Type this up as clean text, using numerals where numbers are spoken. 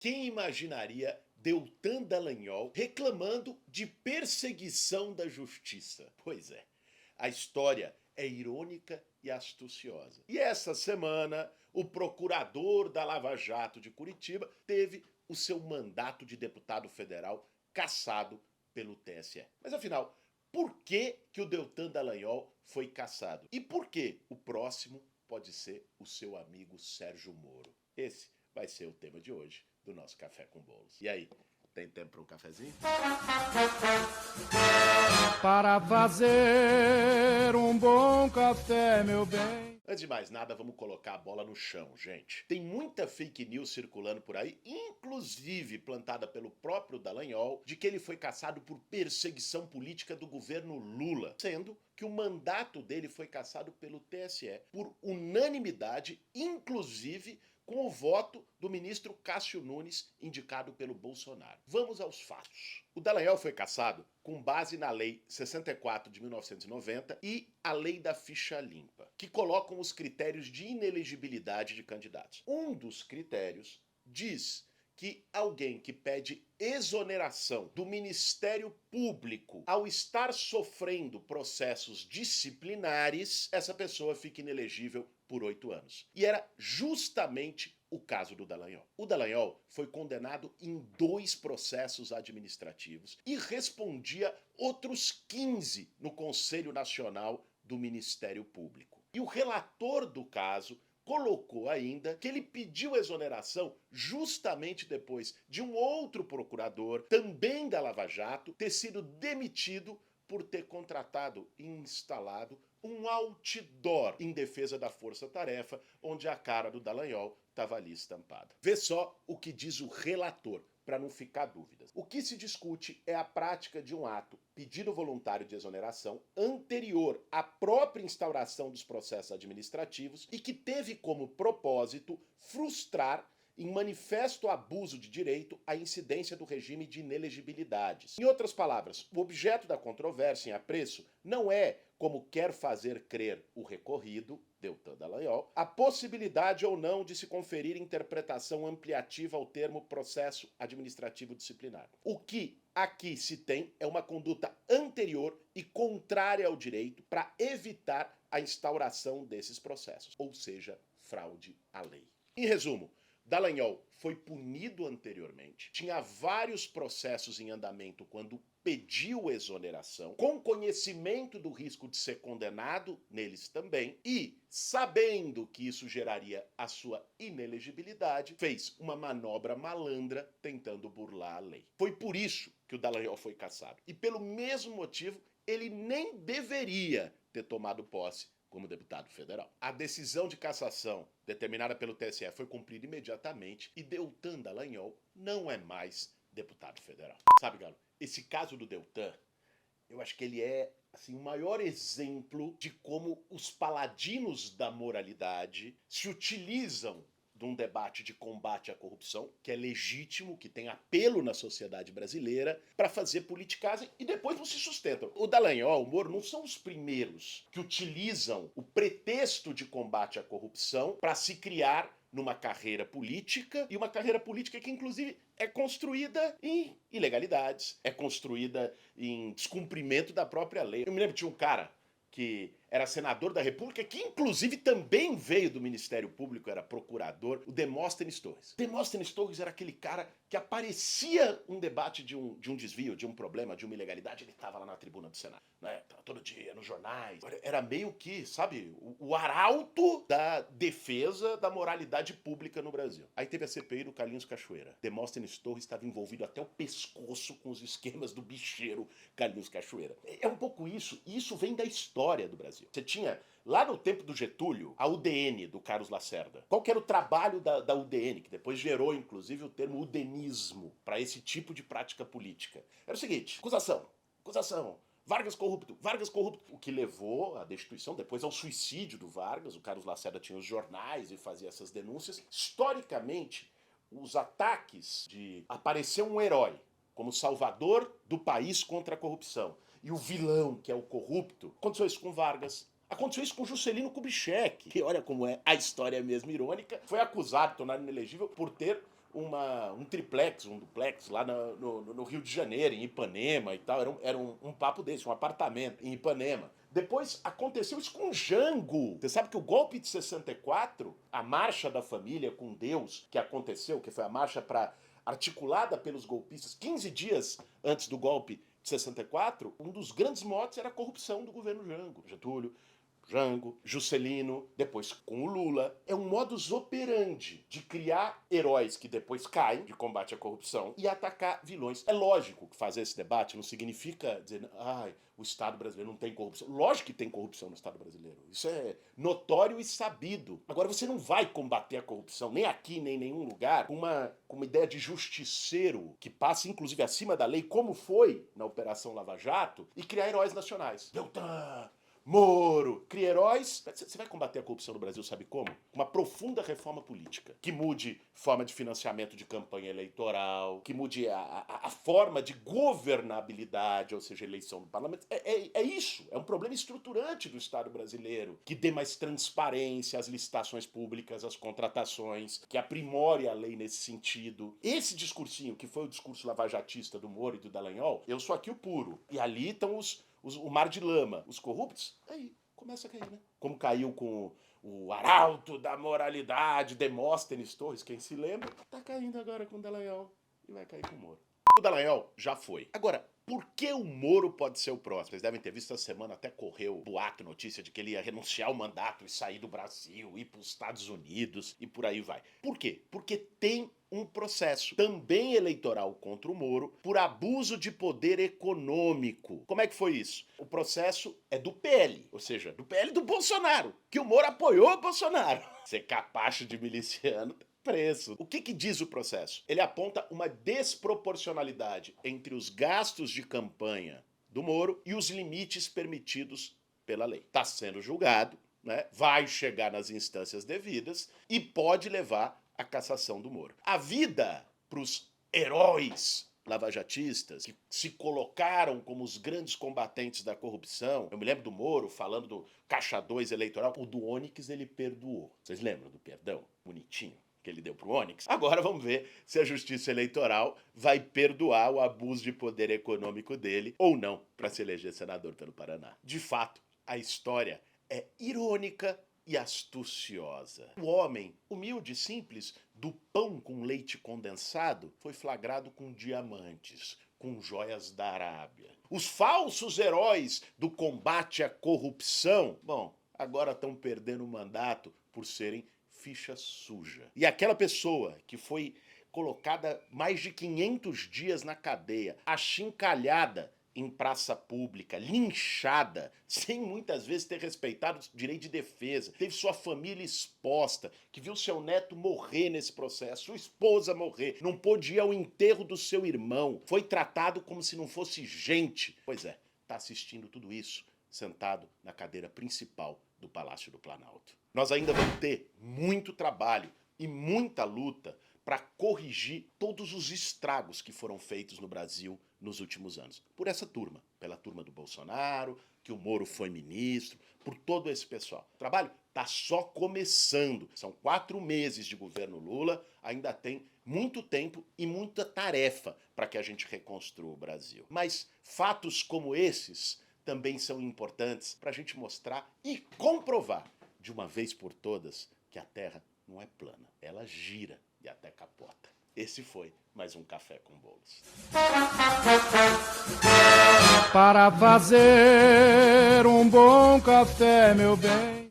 Quem imaginaria Deltan Dallagnol reclamando de perseguição da justiça? Pois é, a história é irônica e astuciosa. E essa semana, o procurador da Lava Jato de Curitiba teve o seu mandato de deputado federal cassado pelo TSE. Mas afinal, por que o Deltan Dallagnol foi cassado? E por que o próximo pode ser o seu amigo Sérgio Moro? Esse vai ser o tema de hoje do nosso Café com Bolos. E aí, tem tempo para um cafezinho? Para fazer um bom café, meu bem. Antes de mais nada, vamos colocar a bola no chão, gente. Tem muita fake news circulando por aí, inclusive plantada pelo próprio Dallagnol, de que ele foi cassado por perseguição política do governo Lula, sendo que o mandato dele foi cassado pelo TSE por unanimidade, inclusive com o voto do ministro Cássio Nunes, indicado pelo Bolsonaro. Vamos aos fatos. O Dallagnol foi cassado com base na Lei 64 de 1990 e a Lei da Ficha Limpa, que colocam os critérios de inelegibilidade de candidatos. Um dos critérios diz que alguém que pede exoneração do Ministério Público ao estar sofrendo processos disciplinares, essa pessoa fica inelegível por 8 anos. E era justamente o caso do Dallagnol. O Dallagnol foi condenado em 2 processos administrativos e respondia outros 15 no Conselho Nacional do Ministério Público. E o relator do caso colocou ainda que ele pediu exoneração justamente depois de um outro procurador, também da Lava Jato, ter sido demitido por ter contratado e instalado um outdoor em defesa da força-tarefa, onde a cara do Dallagnol estava ali estampada. Vê só o que diz o relator, para não ficar dúvidas. O que se discute é a prática de um ato, pedido voluntário de exoneração, anterior à própria instauração dos processos administrativos e que teve como propósito frustrar em manifesto abuso de direito a incidência do regime de inelegibilidades. Em outras palavras, o objeto da controvérsia em apreço não é, como quer fazer crer o recorrido, Deltan Dallagnol, a possibilidade ou não de se conferir interpretação ampliativa ao termo processo administrativo disciplinar. O que aqui se tem é uma conduta anterior e contrária ao direito para evitar a instauração desses processos, ou seja, fraude à lei. Em resumo, Dallagnol foi punido anteriormente, tinha vários processos em andamento quando pediu exoneração, com conhecimento do risco de ser condenado neles também, e, sabendo que isso geraria a sua inelegibilidade, fez uma manobra malandra tentando burlar a lei. Foi por isso que o Dallagnol foi cassado. E pelo mesmo motivo, ele nem deveria ter tomado posse como deputado federal. A decisão de cassação determinada pelo TSE foi cumprida imediatamente e Deltan Dallagnol não é mais deputado federal. Sabe, Galo, esse caso do Deltan, eu acho que ele é assim, o maior exemplo de como os paladinos da moralidade se utilizam de um debate de combate à corrupção, que é legítimo, que tem apelo na sociedade brasileira, para fazer politicagem e depois não se sustentam. O Dallagnol, o Moro, não são os primeiros que utilizam o pretexto de combate à corrupção para se criar numa carreira política, e uma carreira política que, inclusive, é construída em ilegalidades, é construída em descumprimento da própria lei. Eu me lembro que tinha um cara que era senador da República, que inclusive também veio do Ministério Público, era procurador, o Demóstenes Torres. Demóstenes Torres era aquele cara que aparecia um debate de um desvio, de um problema, de uma ilegalidade, ele estava lá na tribuna do Senado, né? Todo dia, nos jornais. Era meio que, sabe, o arauto da defesa da moralidade pública no Brasil. Aí teve a CPI do Carlinhos Cachoeira. Demóstenes Torres estava envolvido até o pescoço com os esquemas do bicheiro Carlinhos Cachoeira. É um pouco isso, e isso vem da história do Brasil. Você tinha, lá no tempo do Getúlio, a UDN, do Carlos Lacerda. Qual que era o trabalho da UDN, que depois gerou, inclusive, o termo udenismo, para esse tipo de prática política? Era o seguinte, acusação, Vargas corrupto, Vargas corrupto. O que levou à destituição, depois ao suicídio do Vargas. O Carlos Lacerda tinha os jornais e fazia essas denúncias. Historicamente, os ataques de aparecer um herói como salvador do país contra a corrupção e o vilão, que é o corrupto, aconteceu isso com Vargas. Aconteceu isso com Juscelino Kubitschek, que olha como é a história mesmo irônica, foi acusado, tornado inelegível por ter um triplex, um duplex lá no Rio de Janeiro, em Ipanema e tal. Era um papo desse, um apartamento em Ipanema. Depois aconteceu isso com Jango. Você sabe que o golpe de 64, a marcha da família com Deus que aconteceu, que foi a marcha articulada pelos golpistas 15 dias antes do golpe de 64, um dos grandes motes era a corrupção do governo Jango. Getúlio, Jango, Juscelino, depois com o Lula. É um modus operandi de criar heróis que depois caem de combate à corrupção e atacar vilões. É lógico que fazer esse debate não significa dizer, o Estado brasileiro não tem corrupção. Lógico que tem corrupção no Estado brasileiro. Isso é notório e sabido. Agora, você não vai combater a corrupção, nem aqui, nem em nenhum lugar, com uma ideia de justiceiro que passa, inclusive, acima da lei, como foi na Operação Lava Jato, e criar heróis nacionais. Deltan, Moro, cria heróis. Você vai combater a corrupção no Brasil, sabe como? Uma profunda reforma política, que mude forma de financiamento de campanha eleitoral, que mude a forma de governabilidade, ou seja, eleição do parlamento. É isso, é um problema estruturante do Estado brasileiro, que dê mais transparência às licitações públicas, às contratações, que aprimore a lei nesse sentido. Esse discursinho, que foi o discurso lavajatista do Moro e do Dallagnol, eu sou aqui o puro. E ali estão o mar de lama, os corruptos, aí começa a cair, né? Como caiu com o arauto da moralidade, Demóstenes Torres, quem se lembra, tá caindo agora com o Dallagnol e vai cair com o Moro. O Dallagnol já foi. Agora, por que o Moro pode ser o próximo? Vocês devem ter visto essa semana, até correu boato, notícia de que ele ia renunciar ao mandato e sair do Brasil, ir para os Estados Unidos e por aí vai. Por quê? Porque tem um processo também eleitoral contra o Moro por abuso de poder econômico. Como é que foi isso? O processo é do PL, ou seja, do PL do Bolsonaro, que o Moro apoiou o Bolsonaro. Ser capacho de miliciano, preso. O que diz o processo? Ele aponta uma desproporcionalidade entre os gastos de campanha do Moro e os limites permitidos pela lei. Está sendo julgado, né? Vai chegar nas instâncias devidas e pode levar à cassação do Moro. A vida para os heróis lavajatistas que se colocaram como os grandes combatentes da corrupção. Eu me lembro do Moro falando do Caixa 2 eleitoral. O do Onyx ele perdoou. Vocês lembram do perdão? Bonitinho que ele deu pro Onyx. Agora vamos ver se a Justiça Eleitoral vai perdoar o abuso de poder econômico dele ou não para se eleger senador pelo Paraná. De fato, a história é irônica e astuciosa. O homem, humilde e simples, do pão com leite condensado, foi flagrado com diamantes, com joias da Arábia. Os falsos heróis do combate à corrupção, bom, agora estão perdendo o mandato por serem ficha suja. E aquela pessoa que foi colocada mais de 500 dias na cadeia, achincalhada em praça pública, linchada, sem muitas vezes ter respeitado o direito de defesa, teve sua família exposta, que viu seu neto morrer nesse processo, sua esposa morrer, não pôde ir ao enterro do seu irmão, foi tratado como se não fosse gente. Pois é, está assistindo tudo isso sentado na cadeira principal do Palácio do Planalto. Nós ainda vamos ter muito trabalho e muita luta para corrigir todos os estragos que foram feitos no Brasil nos últimos anos. Por essa turma, pela turma do Bolsonaro, que o Moro foi ministro, por todo esse pessoal. O trabalho está só começando. São 4 meses de governo Lula, ainda tem muito tempo e muita tarefa para que a gente reconstrua o Brasil. Mas fatos como esses também são importantes para a gente mostrar e comprovar de uma vez por todas que a Terra não é plana, ela gira e até capota. Esse foi mais um Café com Bolos. Para fazer um bom café, meu bem.